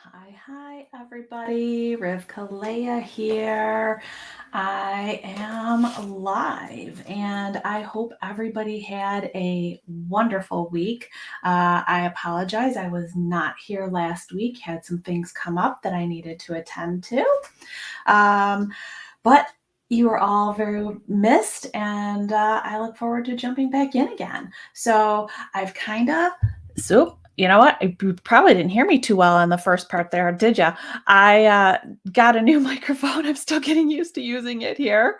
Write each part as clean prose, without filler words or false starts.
Hi, everybody. Rivka Leah here. I am live and I hope everybody had a wonderful week. I apologize, I was not here last week, had some things come up that I needed to attend to. But you are all very missed, and I look forward to jumping back in again. So I've kind of, so you know what? You probably didn't hear me too well on the first part there, did you? I got a new microphone. I'm still getting used to using it here.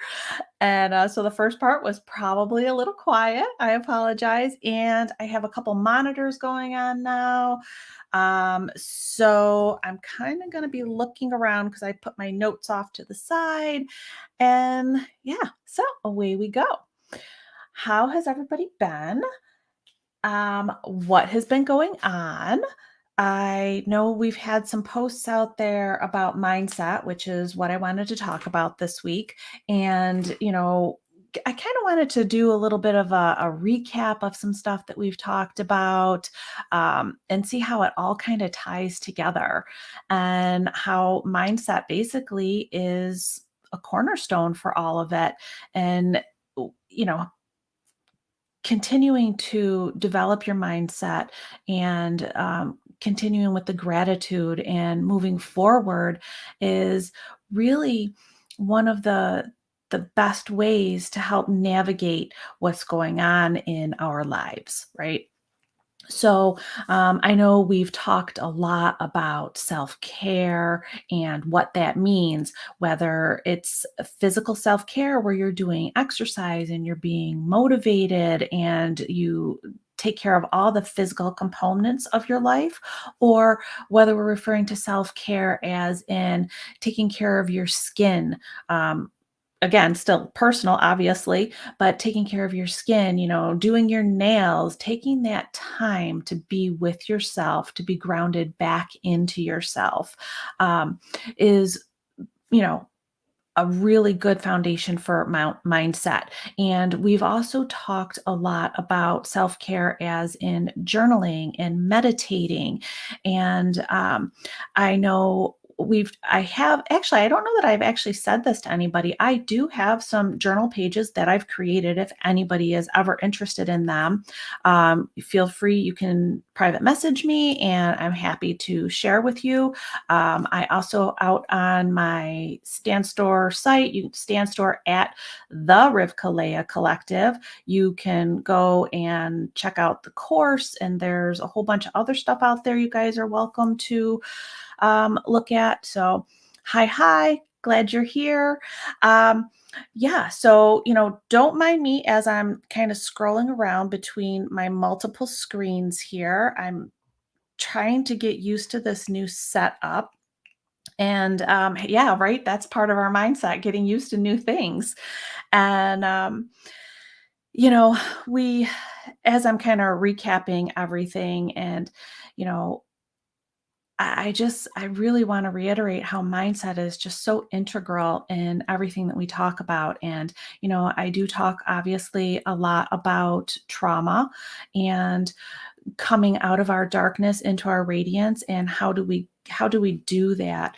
And so the first part was probably a little quiet. I apologize. And I have a couple monitors going on now. So I'm kind of going to be looking around because I put my notes off to the side. And yeah, so away we go. How has everybody been? What has been going on? I know we've had some posts out there about mindset, which is what I wanted to talk about this week. And, I kind of wanted to do a little bit of a recap of some stuff that we've talked about and see how it all kind of ties together and how mindset basically is a cornerstone for all of it. And, you know, continuing to develop your mindset and continuing with the gratitude and moving forward is really one of the best ways to help navigate what's going on in our lives, right? So, I know we've talked a lot about self care and what that means, whether it's a physical self care where you're doing exercise and you're being motivated and you take care of all the physical components of your life, or whether we're referring to self care as in taking care of your skin. Again, still personal, obviously, but taking care of your skin, doing your nails, taking that time to be with yourself, to be grounded back into yourself, is, you know, a really good foundation for mindset. And we've also talked a lot about self care as in journaling and meditating. And I know I have actually, I don't know that I've actually said this to anybody. I do have some journal pages that I've created if anybody is ever interested in them. Feel free, you can private message me and I'm happy to share with you. I also out on my Stand Store site, you Stand Store at the Rivka Leah Collective. You can go and check out the course, and there's a whole bunch of other stuff out there you guys are welcome to look at. So, hi, glad you're here. Yeah, so, don't mind me as I'm kind of scrolling around between my multiple screens here. I'm trying to get used to this new setup. And yeah, right. That's part of our mindset, getting used to new things. And, you know, we, as I'm kind of recapping everything, and, you know, I really want to reiterate how mindset is just so integral in everything that we talk about. And, I do talk obviously a lot about trauma and coming out of our darkness into our radiance, and how do we do that.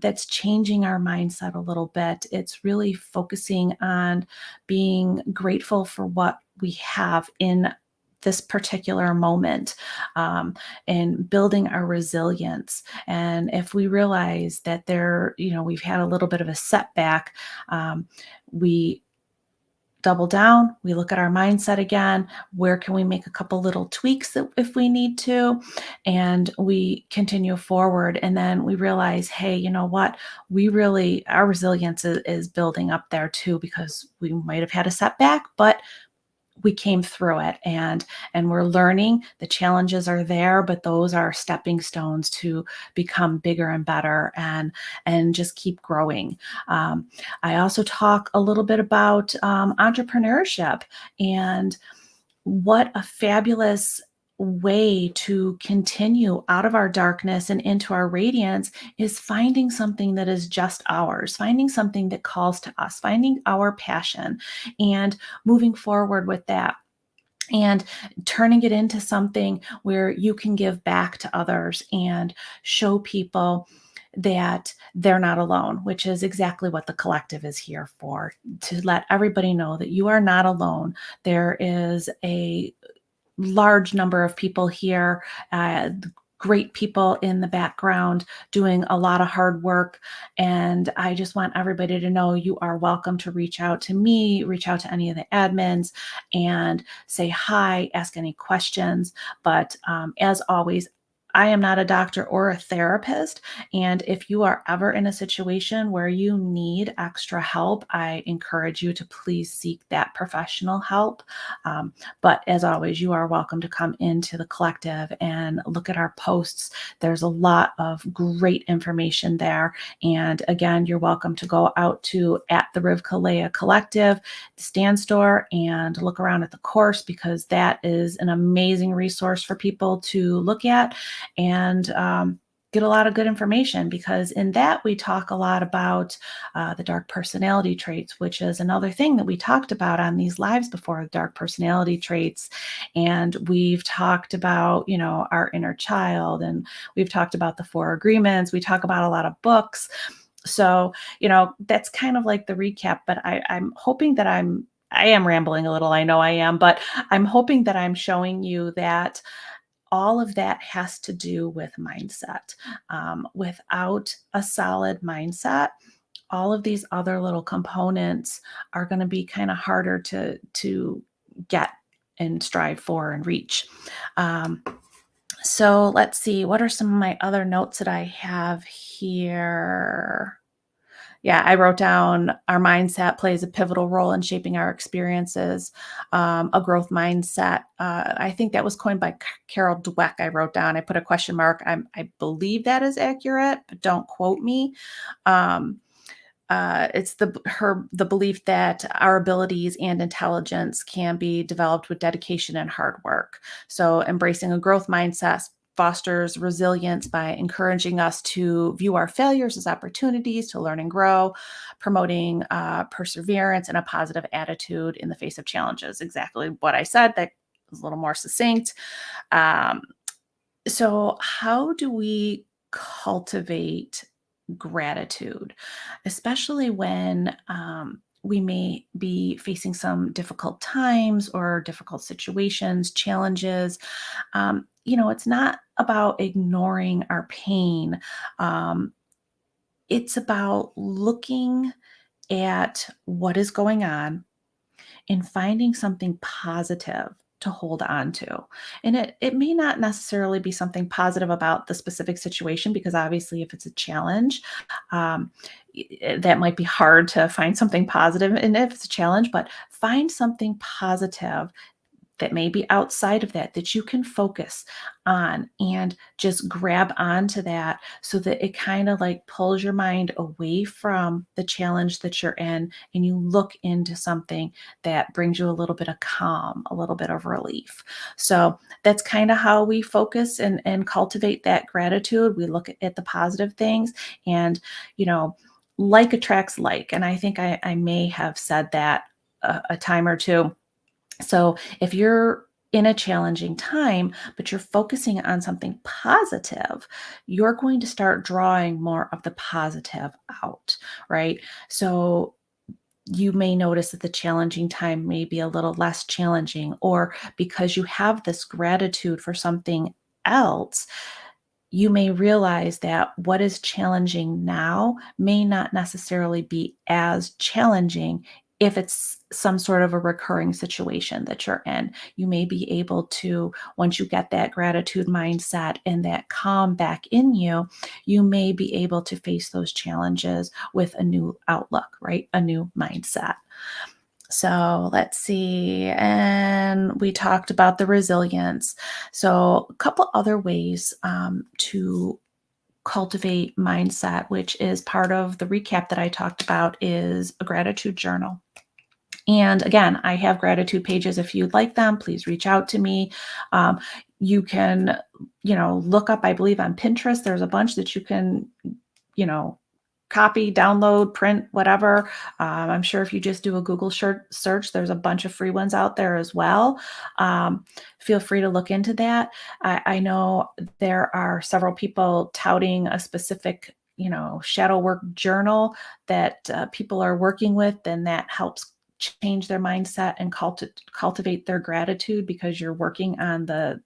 That's changing our mindset a little bit. It's really focusing on being grateful for what we have in this particular moment, and building our resilience. And if we realize that we've had a little bit of a setback, we double down, we look at our mindset again. Where can we make a couple little tweaks if we need to? And we continue forward. And then we realize, hey, you know what? Our resilience is building up there too, because we might have had a setback, but we came through it, and we're learning. The challenges are there, but those are stepping stones to become bigger and better, and just keep growing. I also talk a little bit about entrepreneurship, and what a fabulous way to continue out of our darkness and into our radiance is finding something that is just ours, finding something that calls to us, finding our passion, and moving forward with that. and turning it into something where you can give back to others and show people that they're not alone, which is exactly what the collective is here for, to let everybody know that you are not alone. There is a large number of people here, great people in the background doing a lot of hard work. And I just want everybody to know you are welcome to reach out to me, reach out to any of the admins and say hi, ask any questions. But as always, I am not a doctor or a therapist. And if you are ever in a situation where you need extra help, I encourage you to please seek that professional help. But as always, you are welcome to come into the collective and look at our posts. There's a lot of great information there. And again, you're welcome to go out to at the Rivka Leah Collective, the stand store, and look around at the course, because that is an amazing resource for people to look at and get a lot of good information, because in that we talk a lot about the dark personality traits, which is another thing that we talked about on these lives before, dark personality traits. And we've talked about, our inner child, and we've talked about the four agreements. We talk about a lot of books. So, that's kind of like the recap, but I'm hoping that I am rambling a little. I know I am, but I'm hoping that I'm showing you that all of that has to do with mindset. Without a solid mindset, all of these other little components are going to be kind of harder to get and strive for and reach. Um, so let's see, what are some of my other notes that I have here? Yeah, I wrote down our mindset plays a pivotal role in shaping our experiences. A growth mindset. I think that was coined by Carol Dweck. I wrote down. I put a question mark. I believe that is accurate, but don't quote me. Um, it's the belief that our abilities and intelligence can be developed with dedication and hard work. So embracing a growth mindset fosters resilience by encouraging us to view our failures as opportunities to learn and grow, promoting perseverance and a positive attitude in the face of challenges. Exactly what I said. That was a little more succinct. Um, so, how do we cultivate gratitude, especially when we may be facing some difficult times or difficult situations, challenges? It's not about ignoring our pain. Um, it's about looking at what is going on and finding something positive to hold on to. And it may not necessarily be something positive about the specific situation, because obviously if it's a challenge, um, that might be hard to find something positive. And if it's a challenge, but find something positive that may be outside of that you can focus on and just grab onto that, so that it kind of like pulls your mind away from the challenge that you're in, and you look into something that brings you a little bit of calm, a little bit of relief. So that's kind of how we focus and cultivate that gratitude. We look at the positive things, and you know like attracts like. And I think I may have said that a time or two. So if you're in a challenging time, but you're focusing on something positive, you're going to start drawing more of the positive out, right? So you may notice that the challenging time may be a little less challenging, or because you have this gratitude for something else, you may realize that what is challenging now may not necessarily be as challenging if it's some sort of a recurring situation that you're in. You may be able to, once you get that gratitude mindset and that calm back in you, you may be able to face those challenges with a new outlook, right? A new mindset. So let's see. And we talked about the resilience. So, a couple other ways to cultivate mindset, which is part of the recap that I talked about, is a gratitude journal. And again, I have gratitude pages. If you'd like them, please reach out to me. Um, you can, look up, I believe on Pinterest, there's a bunch that you can, you know, copy, download, print, whatever. I'm sure if you just do a Google search, there's a bunch of free ones out there as well. Feel free to look into that. I know there are several people touting a specific, shadow work journal that people are working with, and that helps change their mindset and cultivate their gratitude, because you're working on the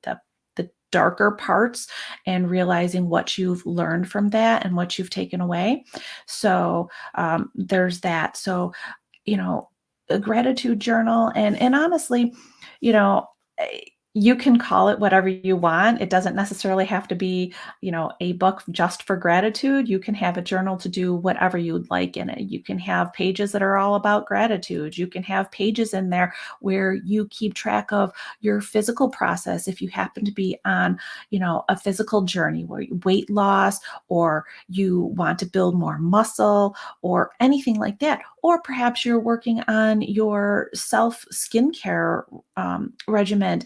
darker parts and realizing what you've learned from that and what you've taken away. So there's that. So, you know, a gratitude journal, and honestly, you know, eh, you can call it whatever you want. It doesn't necessarily have to be, a book just for gratitude. You can have a journal to do whatever you'd like in it. You can have pages that are all about gratitude. You can have pages in there where you keep track of your physical process. If you happen to be on, a physical journey where weight loss, or you want to build more muscle, or anything like that. Or perhaps you're working on your self skincare regimen.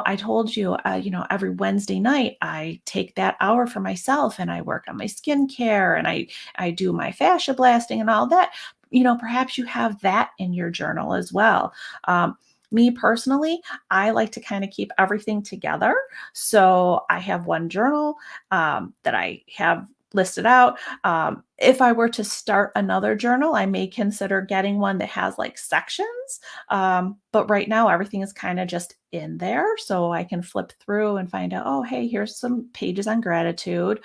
I told you, every Wednesday night I take that hour for myself and I work on my skincare, and I do my fascia blasting and all that. Perhaps you have that in your journal as well. Me personally, I like to kind of keep everything together. So I have one journal that I have listed out. If I were to start another journal, I may consider getting one that has like sections. But right now, everything is kind of just in there. So I can flip through and find out, oh, hey, here's some pages on gratitude.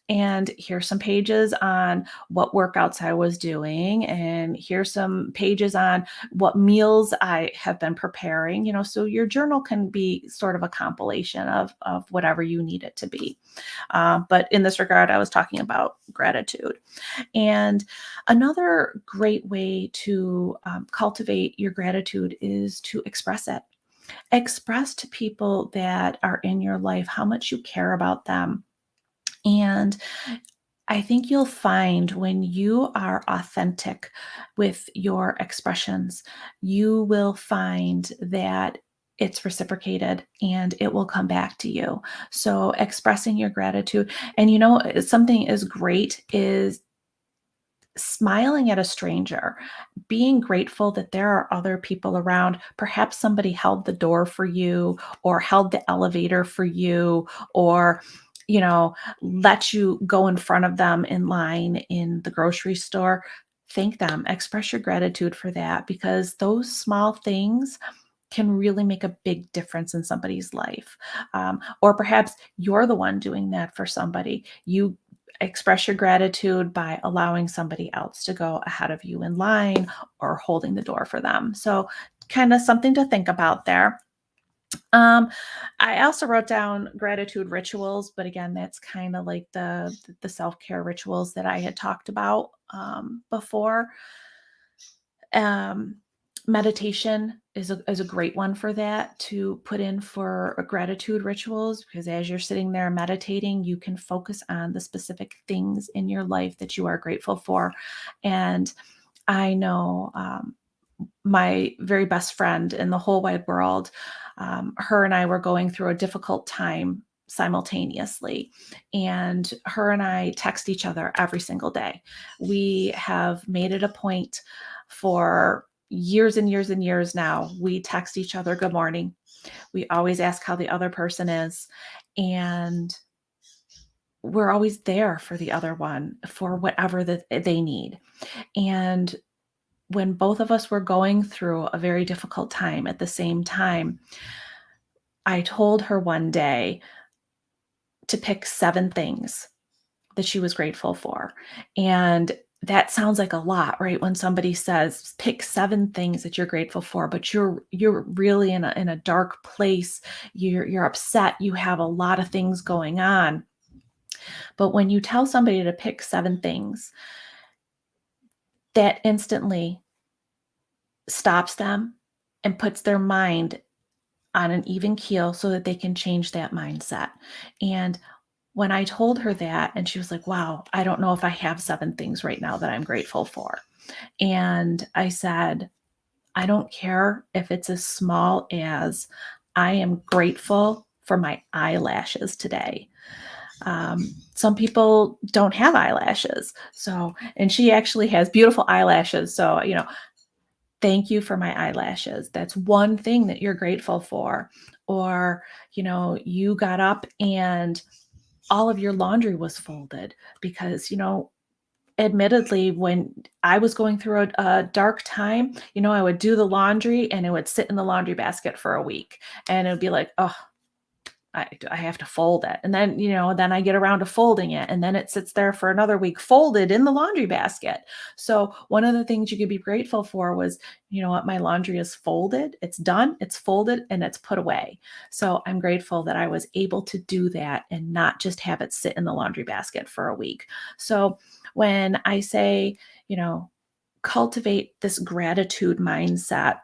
And here's some pages on what workouts I was doing. And here's some pages on what meals I have been preparing. So your journal can be sort of a compilation of whatever you need it to be. But in this regard, I was talking about gratitude. And another great way to cultivate your gratitude is to express it. Express to people that are in your life how much you care about them. And I think you'll find when you are authentic with your expressions, you will find that it's reciprocated and it will come back to you. So, expressing your gratitude, and something is great is smiling at a stranger, being grateful that there are other people around. Perhaps somebody held the door for you, or held the elevator for you, or, let you go in front of them in line in the grocery store. Thank them, express your gratitude for that, because those small things can really make a big difference in somebody's life. Or perhaps you're the one doing that for somebody. You express your gratitude by allowing somebody else to go ahead of you in line, or holding the door for them. So, kind of something to think about there. Um, I also wrote down gratitude rituals, but again, that's kind of like the self care rituals that I had talked about before. Um, Meditation is a great one for that, to put in for gratitude rituals, because as you're sitting there meditating, you can focus on the specific things in your life that you are grateful for. And I know my very best friend in the whole wide world, her and I were going through a difficult time simultaneously. And her and I text each other every single day. We have made it a point for years and years and years now. We text each other good morning. We always ask how the other person is. And we're always there for the other one for whatever that they need. And when both of us were going through a very difficult time at the same time, I told her one day to pick 7 things that she was grateful for. And that sounds like a lot, right? When somebody says, pick 7 things that you're grateful for, but you're really in a dark place. You're upset. You have a lot of things going on. But when you tell somebody to pick 7 things, that instantly stops them and puts their mind on an even keel so that they can change that mindset. And when I told her that, and she was like, wow, I don't know if I have 7 things right now that I'm grateful for. And I said, I don't care if it's as small as, I am grateful for my eyelashes today. Some people don't have eyelashes. So, and she actually has beautiful eyelashes. So, thank you for my eyelashes. That's one thing that you're grateful for. Or, you got up and all of your laundry was folded because, admittedly, when I was going through a dark time, I would do the laundry and it would sit in the laundry basket for a week. And it would be like, oh, I have to fold it. And then, then I get around to folding it. And then it sits there for another week folded in the laundry basket. So, one of the things you could be grateful for was, what, my laundry is folded, it's done, it's folded, and it's put away. So, I'm grateful that I was able to do that and not just have it sit in the laundry basket for a week. So, when I say, cultivate this gratitude mindset,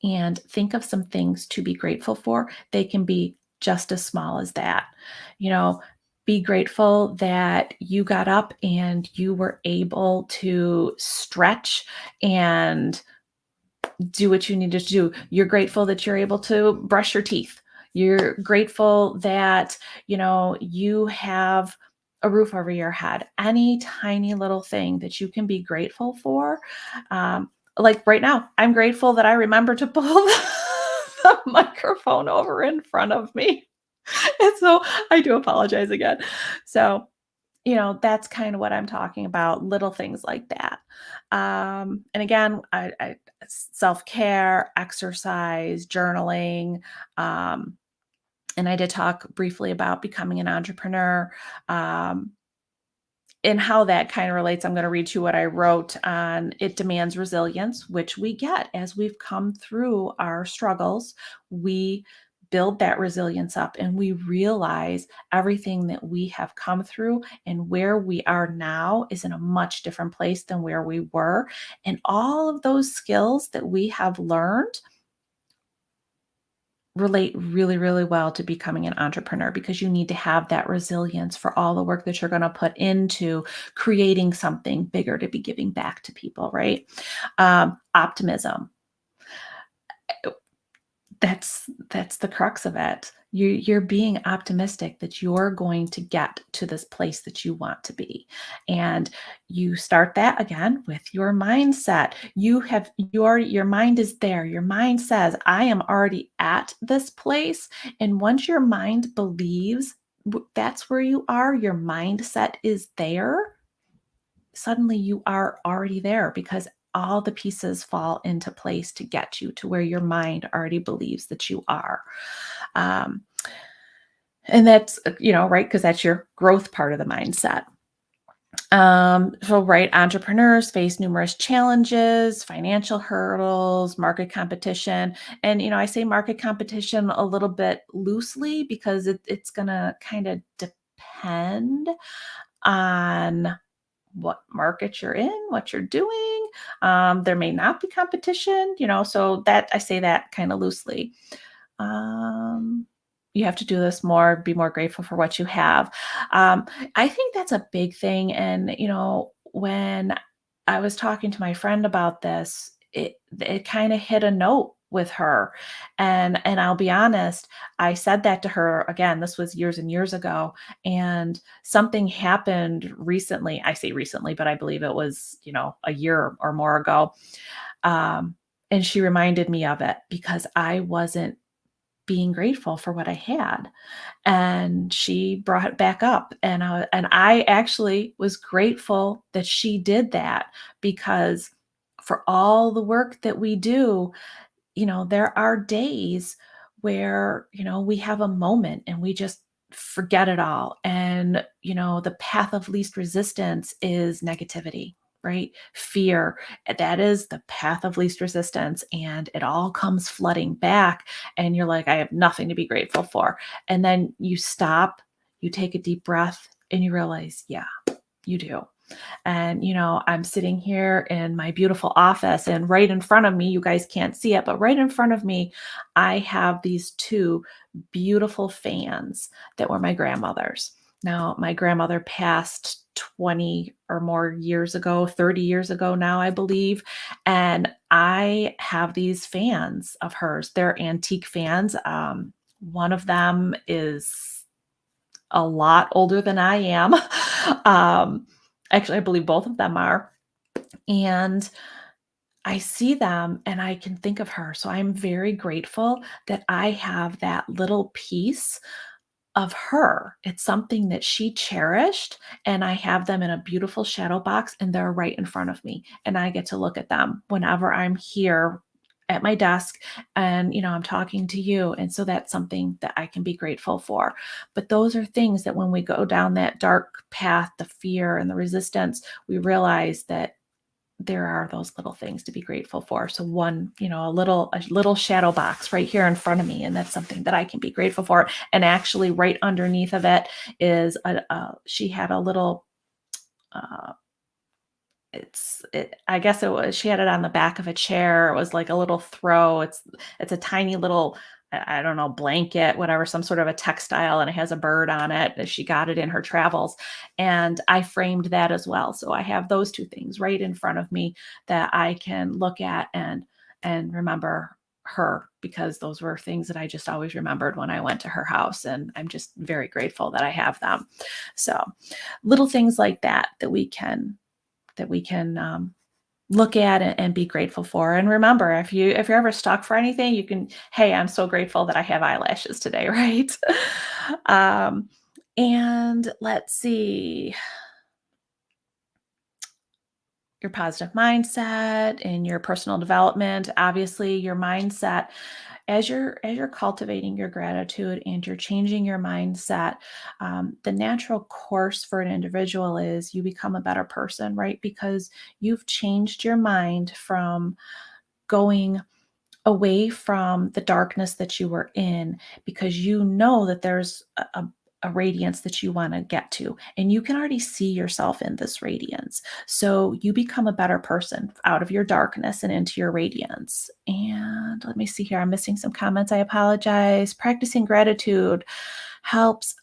and think of some things to be grateful for. They can be just as small as that. You know, be grateful that you got up and you were able to stretch and do what you needed to do. You're grateful that you're able to brush your teeth. You're grateful that, you have a roof over your head. Any tiny little thing that you can be grateful for. Like right now, I'm grateful that I remember to pull the microphone over in front of me. And so I do apologize again. So, that's kind of what I'm talking about, little things like that. And again, I self-care, exercise, journaling, um, and I did talk briefly about becoming an entrepreneur. Um, and how that kind of relates, I'm going to read you what I wrote on it demands resilience, which we get as we've come through our struggles. We build that resilience up and we realize everything that we have come through and where we are now is in a much different place than where we were. And all of those skills that we have learned relate really, really well to becoming an entrepreneur because you need to have that resilience for all the work that you're going to put into creating something bigger to be giving back to people, right? Optimism. That's the crux of it. You're being optimistic that you're going to get to this place that you want to be. And you start that again with your mindset. You have your mind is there. Your mind says, I am already at this place. And once your mind believes that's where you are, your mindset is there, suddenly you are already there because all the pieces fall into place to get you to where your mind already believes that you are. Um, and that's, right, because that's your growth part of the mindset. So, right, entrepreneurs face numerous challenges, financial hurdles, market competition. And, I say market competition a little bit loosely because it's going to kind of depend on what market you're in, what you're doing. There may not be competition, so that I say that kind of loosely. Um, you have to do this more, be more grateful for what you have. Um, I think that's a big thing. And, when I was talking to my friend about this, it kind of hit a note with her. And I'll be honest, I said that to her again, this was years and years ago. And something happened recently. I say recently, but I believe it was, a year or more ago. Um, and she reminded me of it because I wasn't being grateful for what I had. And she brought it back up. And I actually was grateful that she did that because for all the work that we do, there are days where, we have a moment and we just forget it all. And, the path of least resistance is negativity, right? Fear. That is the path of least resistance. And it all comes flooding back. And you're like, I have nothing to be grateful for. And then you stop, you take a deep breath, and you realize, yeah, you do. And, I'm sitting here in my beautiful office, and right in front of me, you guys can't see it, but right in front of me, I have these two beautiful fans that were my grandmother's. Now, my grandmother passed 20 or more years ago, 30 years ago now, I believe. And I have these fans of hers. They're antique fans. One of them is a lot older than I am. Um, Actually, I believe both of them are. And I see them and I can think of her. So I'm very grateful that I have that little piece of her. It's something that she cherished, and I have them in a beautiful shadow box, and they're right in front of me, and I get to look at them whenever I'm here at my desk and, I'm talking to you, and so that's something that I can be grateful for. But those are things that when we go down that dark path, the fear and the resistance, we realize that there are those little things to be grateful for. So one, a little shadow box right here in front of me, and that's something that I can be grateful for. And actually, right underneath of it is she had a little. Uh, I guess it was. She had it on the back of a chair. It was like a little throw. It's a tiny little. I don't know, blanket, whatever, some sort of a textile, and it has a bird on it. She got it in her travels, and I framed that as well. So I have those two things right in front of me that I can look at and remember her, because those were things that I just always remembered when I went to her house, and I'm just very grateful that I have them. So little things like that we can look at and be grateful for. And remember, if you're ever stuck for anything, you can, hey, I'm so grateful that I have eyelashes today, right? um, and let's see, your positive mindset and your personal development. Obviously, your mindset, as you're cultivating your gratitude and you're changing your mindset, the natural course for an individual is you become a better person, right? Because you've changed your mind from going away from the darkness that you were in, because you know that there's a radiance that you want to get to, and you can already see yourself in this radiance. So you become a better person out of your darkness and into your radiance. And let me see here, I'm missing some comments. I apologize. Practicing gratitude helps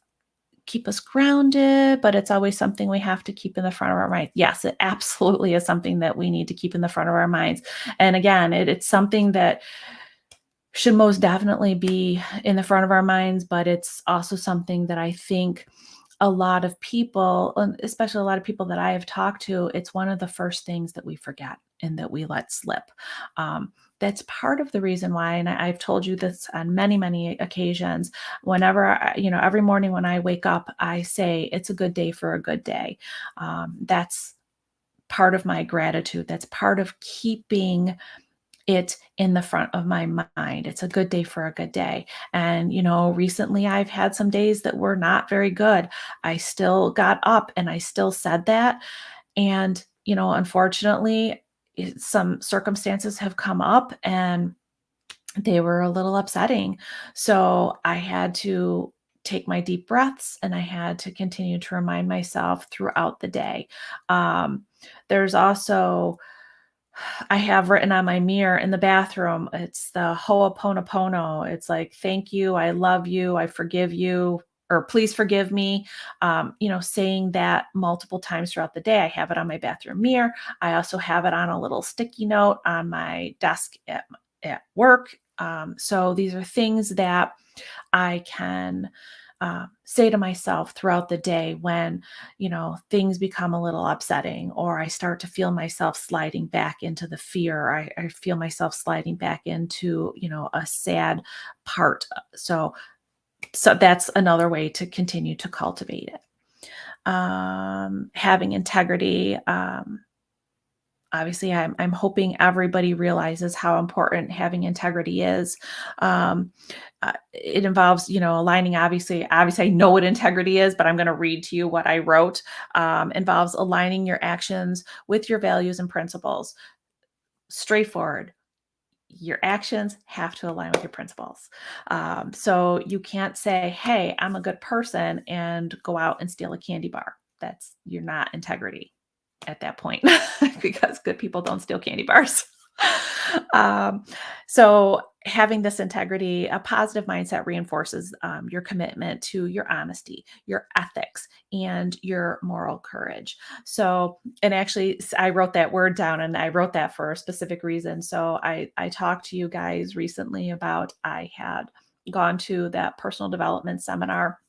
keep us grounded, but it's always something we have to keep in the front of our mind. Yes, it absolutely is something that we need to keep in the front of our minds. And again, it's something that should most definitely be in the front of our minds, but it's also something that I think a lot of people, especially a lot of people that I have talked to, it's one of the first things that we forget and that we let slip. That's part of the reason why, and I've told you this on many, many occasions. Whenever, every morning when I wake up, I say, it's a good day for a good day. That's part of my gratitude. That's part of keeping it in the front of my mind. It's a good day for a good day. And, recently I've had some days that were not very good. I still got up and I still said that. And, unfortunately, some circumstances have come up and they were a little upsetting. So I had to take my deep breaths and I had to continue to remind myself throughout the day. There's also, I have written on my mirror in the bathroom, it's the Ho'oponopono. It's like, thank you, I love you, I forgive you, or please forgive me. Saying that multiple times throughout the day. I have it on my bathroom mirror. I also have it on a little sticky note on my desk at work. So these are things that I can say to myself throughout the day when, things become a little upsetting, or I start to feel myself sliding back into the fear. I feel myself sliding back into, a sad part. So that's another way to continue to cultivate it. Having integrity. Obviously, I'm hoping everybody realizes how important having integrity is. Um, it involves, aligning. Obviously, I know what integrity is, but I'm going to read to you what I wrote. Involves aligning your actions with your values and principles. Straightforward. Your actions have to align with your principles. So you can't say, "Hey, I'm a good person," and go out and steal a candy bar. You're not integrity at that point, because good people don't steal candy bars. um, so having this integrity, a positive mindset reinforces your commitment to your honesty, your ethics, and your moral courage. So, and actually, I wrote that word down, and I wrote that for a specific reason. So I talked to you guys recently about, I had gone to that personal development seminar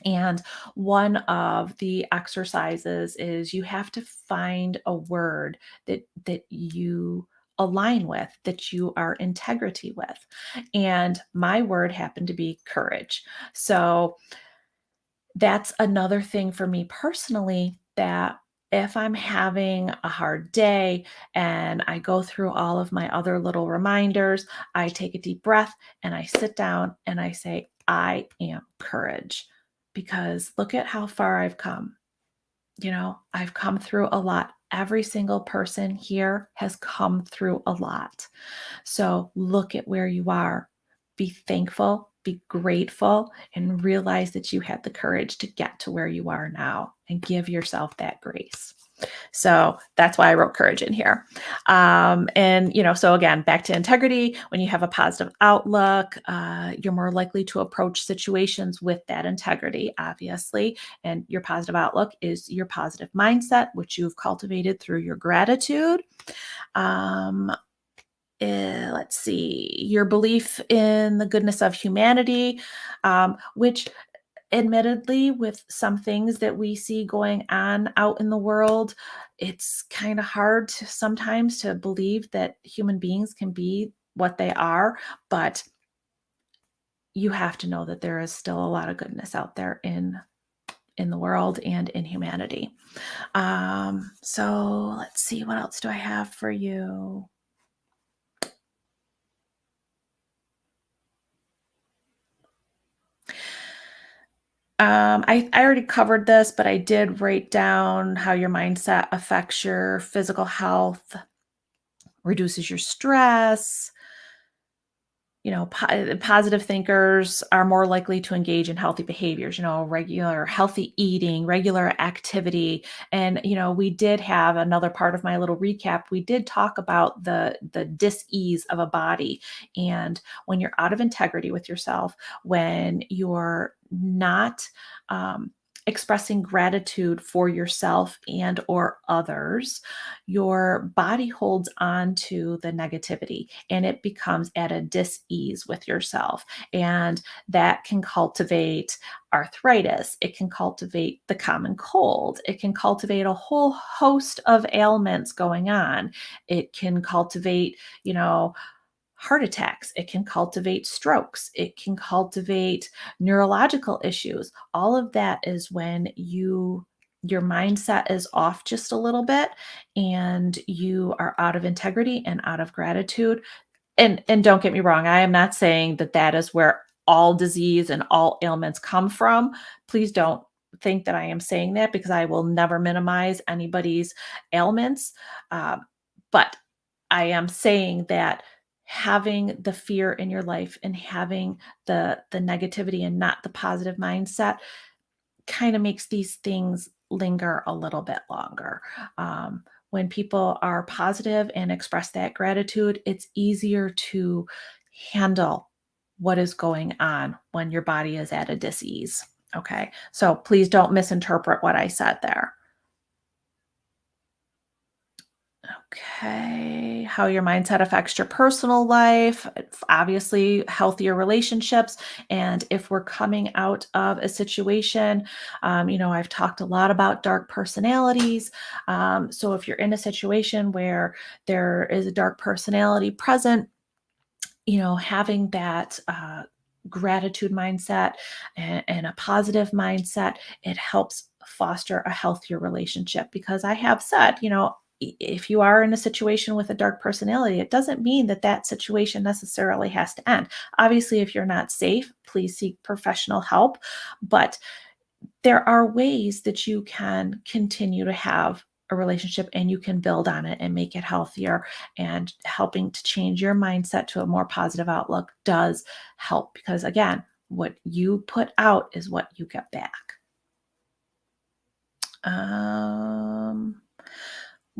And one of the exercises is you have to find a word that you align with, that you are integrity with. And my word happened to be courage. So that's another thing for me personally, that if I'm having a hard day and I go through all of my other little reminders, I take a deep breath and I sit down and I say, I am courage, because look at how far I've come. I've come through a lot. Every single person here has come through a lot. So look at where you are. Be thankful, be grateful, and realize that you had the courage to get to where you are now, and give yourself that grace. So that's why I wrote courage in here. So again, back to integrity. When you have a positive outlook, you're more likely to approach situations with that integrity, obviously. And your positive outlook is your positive mindset, which you've cultivated through your gratitude. Um, let's see, your belief in the goodness of humanity, which admittedly, with some things that we see going on out in the world, it's kind of hard sometimes to believe that human beings can be what they are. But you have to know that there is still a lot of goodness out there in the world and in humanity. So let's see, what else do I have for you? I already covered this, but I did write down how your mindset affects your physical health, reduces your stress. Positive thinkers are more likely to engage in healthy behaviors, regular healthy eating, regular activity. And, we did have another part of my little recap. We did talk about the dis-ease of a body. And when you're out of integrity with yourself, when you're not, expressing gratitude for yourself and or others, your body holds on to the negativity and it becomes at a dis-ease with yourself. And that can cultivate arthritis. It can cultivate the common cold. It can cultivate a whole host of ailments going on. It can cultivate, heart attacks. It can cultivate strokes. It can cultivate neurological issues. All of that is when your mindset is off just a little bit and you are out of integrity and out of gratitude. And don't get me wrong, I am not saying that that is where all disease and all ailments come from. Please don't think that I am saying that, because I will never minimize anybody's ailments. But I am saying that having the fear in your life and having the negativity and not the positive mindset kind of makes these things linger a little bit longer. When people are positive and express that gratitude, it's easier to handle what is going on when your body is at a dis-ease. Okay. So please don't misinterpret what I said there. Okay. How your mindset affects your personal life, obviously, healthier relationships. And if we're coming out of a situation, I've talked a lot about dark personalities. So if you're in a situation where there is a dark personality present, having that gratitude mindset and a positive mindset, it helps foster a healthier relationship. Because I have said, if you are in a situation with a dark personality, it doesn't mean that that situation necessarily has to end. Obviously, if you're not safe, please seek professional help. But there are ways that you can continue to have a relationship and you can build on it and make it healthier. And helping to change your mindset to a more positive outlook does help, because again, what you put out is what you get back. um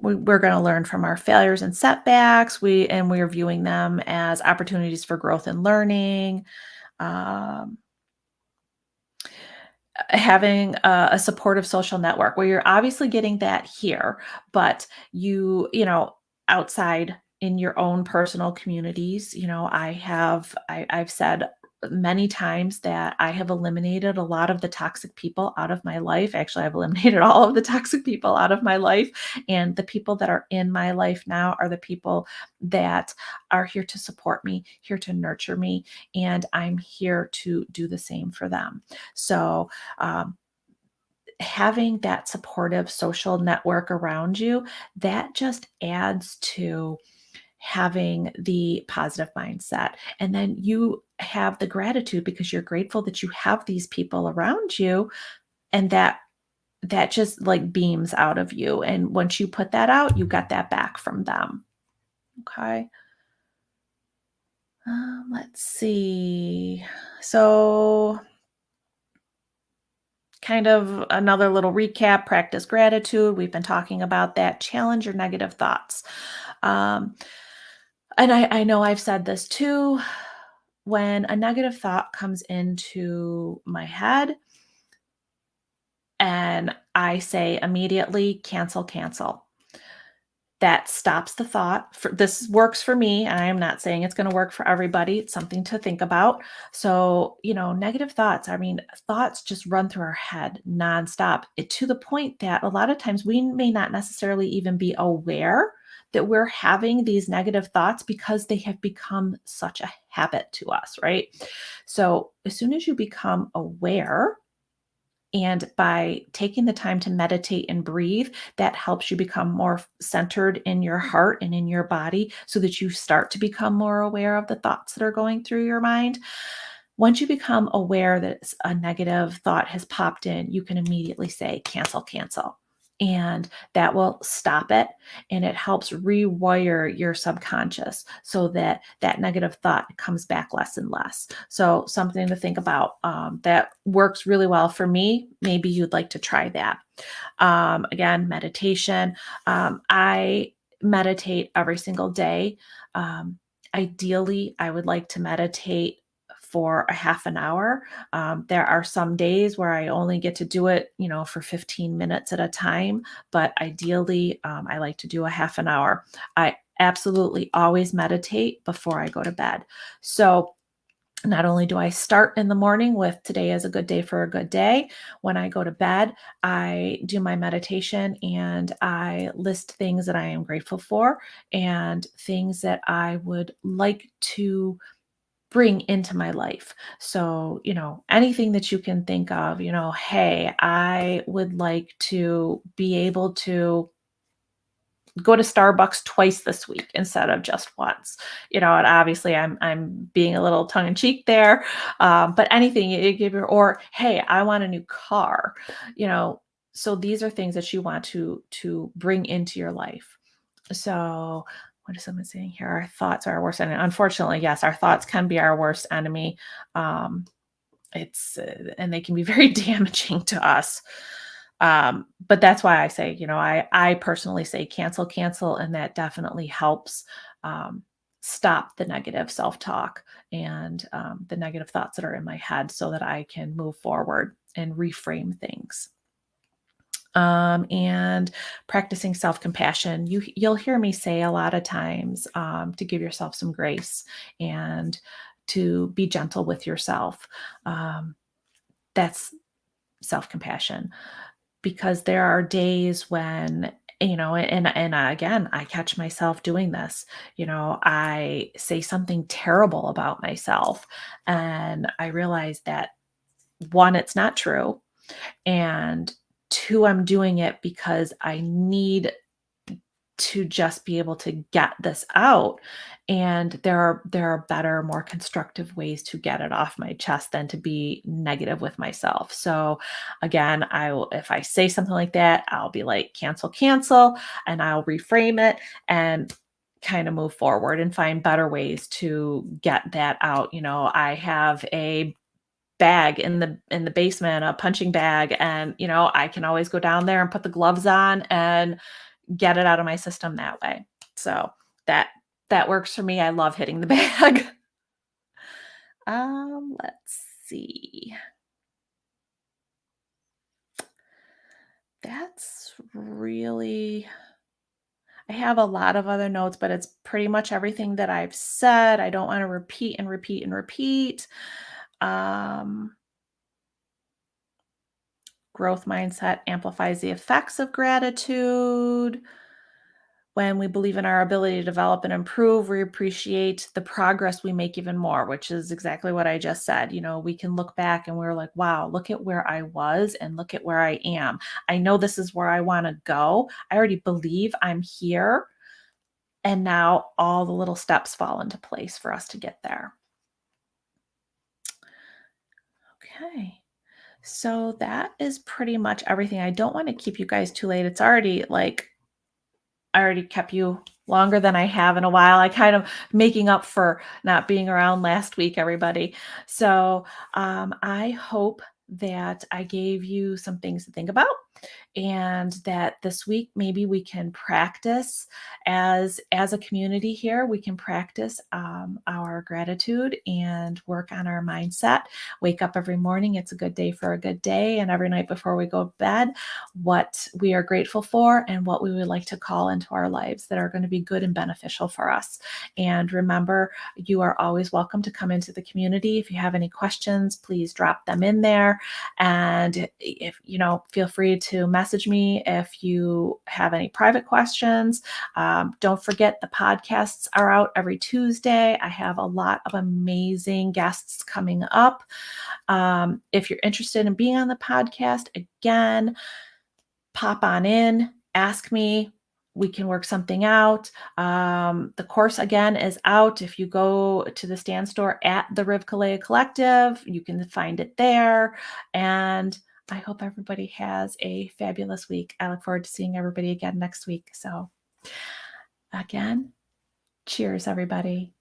we're going to learn from our failures and setbacks. We're viewing them as opportunities for growth and learning. um, Having a supportive social network, where you're obviously getting that here, but outside in your own personal communities, I've said many times that I have eliminated a lot of the toxic people out of my life. Actually, I've eliminated all of the toxic people out of my life. And the people that are in my life now are the people that are here to support me, here to nurture me, and I'm here to do the same for them. So, having that supportive social network around you, that just adds to having the positive mindset. And then you have the gratitude because you're grateful that you have these people around you, and that just like beams out of you. And once you put that out, you get that back from them. Okay. Let's see. So, kind of another little recap: practice gratitude. We've been talking about that. Challenge your negative thoughts. Um, and I know I've said this too. When a negative thought comes into my head and I say immediately, cancel, cancel, that stops the thought. This works for me. I am not saying it's going to work for everybody. It's something to think about. So, negative thoughts, I mean, thoughts just run through our head nonstop, to the point that a lot of times we may not necessarily even be aware that we're having these negative thoughts because they have become such a habit to us, right? So, as soon as you become aware, and by taking the time to meditate and breathe, that helps you become more centered in your heart and in your body so that you start to become more aware of the thoughts that are going through your mind. Once you become aware that a negative thought has popped in, you can immediately say, cancel, cancel. And that will stop it. And it helps rewire your subconscious so that that negative thought comes back less and less. So, something to think about, that works really well for me. Maybe you'd like to try that. Again, meditation. I meditate every single day. Ideally, I would like to meditate for a half an hour. There are some days where I only get to do it, for 15 minutes at a time, but ideally, I like to do a half an hour. I absolutely always meditate before I go to bed. So, not only do I start in the morning with today is a good day for a good day, when I go to bed, I do my meditation and I list things that I am grateful for and things that I would like to bring into my life. So, anything that you can think of, hey, I would like to be able to go to Starbucks twice this week instead of just once. And obviously I'm being a little tongue in cheek there, but anything you give your, or hey, I want a new car. You know, so these are things that you want to bring into your life. So, what is someone saying here? Our thoughts are our worst enemy. Unfortunately, yes, our thoughts can be our worst enemy. Um, and they can be very damaging to us. But that's why I say, I personally say cancel, cancel, and that definitely helps um, stop the negative self-talk and the negative thoughts that are in my head so that I can move forward and reframe things. And practicing self-compassion. You'll hear me say a lot of times, to give yourself some grace and to be gentle with yourself. That's self-compassion, because there are days when, and again, I catch myself doing this. I say something terrible about myself, and I realize that, one, it's not true, and two, I'm doing it because I need to just be able to get this out. And there are better, more constructive ways to get it off my chest than to be negative with myself. So again, if I say something like that, I'll be like, cancel, cancel, and I'll reframe it and kind of move forward and find better ways to get that out. I have a bag in the basement, a punching bag, and I can always go down there and put the gloves on and get it out of my system that way. So that that works for me. I love hitting the bag. Let's see. That's really, I have a lot of other notes, but it's pretty much everything that I've said. I don't want to repeat and repeat and repeat. Um, Growth mindset amplifies the effects of gratitude. When we believe in our ability to develop and improve, we appreciate the progress we make even more, which is exactly what I just said. We can look back and we're like, wow, look at where I was and look at where I am. I know this is where I want to go. I already believe I'm here. And now all the little steps fall into place for us to get there. Okay. So that is pretty much everything. I don't want to keep you guys too late. It's already like I already kept you longer than I have in a while. I kind of making up for not being around last week, everybody. So I hope that I gave you some things to think about and that this week maybe we can practice as a community here. We can practice our gratitude and work on our mindset. Wake up every morning, it's a good day for a good day, and every night before we go to bed, what we are grateful for and what we would like to call into our lives that are going to be good and beneficial for us. And remember, you are always welcome to come into the community. If you have any questions, please drop them in there. And if feel free to message me if you have any private questions. Don't forget the podcasts are out every Tuesday. I have a lot of amazing guests coming up. If you're interested in being on the podcast, again, pop on in, ask me. We can work something out. The course again is out. If you go to the stand store at the Rivkalea Collective, you can find it there. And I hope everybody has a fabulous week. I look forward to seeing everybody again next week. So again, cheers, everybody.